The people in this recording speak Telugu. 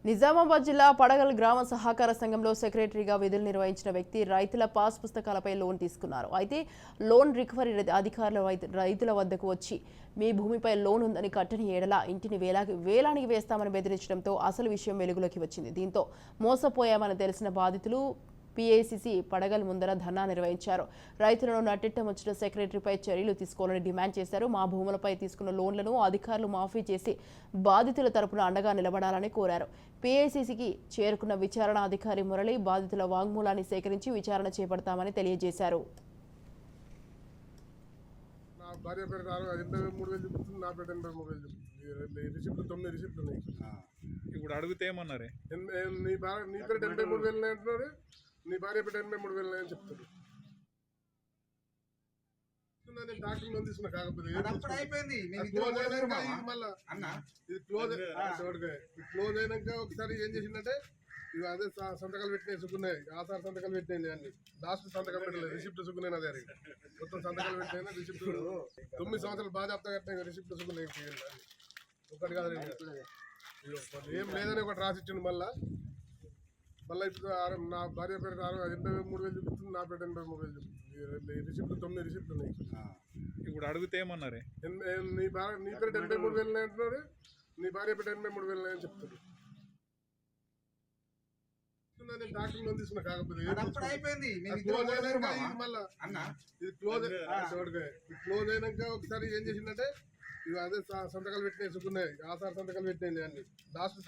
నిజామాబాద్ జిల్లా పడగల్ గ్రామ సహకార సంఘంలో సెక్రటరీగా విధులు నిర్వహించిన వ్యక్తి రైతుల పాస్ పుస్తకాలపై లోన్ తీసుకున్నారు. అయితే లోన్ రికవరీ అధికారులు రైతుల వద్దకు వచ్చి మీ భూమిపై లోన్ ఉందని కట్టని ఏడల ఇంటిని వేలానికి వేస్తామని బెదిరించడంతో అసలు విషయం వెలుగులోకి వచ్చింది. దీంతో మోసపోయామని తెలిసిన బాధితులు పీఏసీసీ పడగల్ ముందర ధర్నా నిర్వహించారు. రైతులను నట్టిట్ట ముంచిన సెక్రటరీపై చర్యలు తీసుకోవాలని డిమాండ్ చేశారు. మా భూములపై తీసుకున్న లోన్లను అధికారులు మాఫీ చేసి బాధితుల తరపున అండగా నిలబడాలని కోరారు. పీఏసీసీకి చేరుకున్న విచారణ అధికారి మురళి బాధితుల వాంగ్మూలాన్ని సేకరించి విచారణ చేపడతామని తెలియజేశారు. ఇప్పుడు అడిగితే ఏమన్నారే? నీ భార్య బిడ్డ 83,000 అని చెప్తారు. డాక్టర్ తీసుకున్నా కాకపోతే క్లోజ్ అయినాక ఒకసారి ఏం చేసిందంటే ఇవి అదే సంతకాలు పెట్టినాయి సుకున్నాయి, ఆసార సంతకాలు పెట్టినాయి అన్ని. లాస్ట్ సంతకాలు పెట్టలేదు, రిసిప్ట్ సుకున్నాయి నా దగ్గర మొత్తం సంతకాలు పెట్టినా రిసిప్ట్ 9 సంవత్సరాలు బాగా చెప్తా కట్టినాయి రిసిప్ట్ సుకున్నాయి. ఒకటి కాదు ఏం లేదని ఒకటి రాసిచ్చిండు. మళ్ళీ ఇప్పుడు నా భార్య పేరు 83,000 చూపిస్తుంది, నా పేరు 83,000 చూపిస్తుంది. రిసిప్ట్ 9 రిసిప్ట్ ఉన్నాయి. ఇప్పుడు అడిగితే ఏమన్నారే? నీ పేరు 83,000 అంటున్నారు, నీ భార్య పేరు 83,000 అని చెప్తారు. డాక్టర్ తీసుకున్నా కాకపోతే క్లోజ్ అయినాక ఒకసారి ఏం చేసిందంటే ఇవి అదే సంతకాలు పెట్టినాయి సుకున్నాయి, ఆసార సంతకాలు పెట్టినాయి అన్ని. లాస్ట్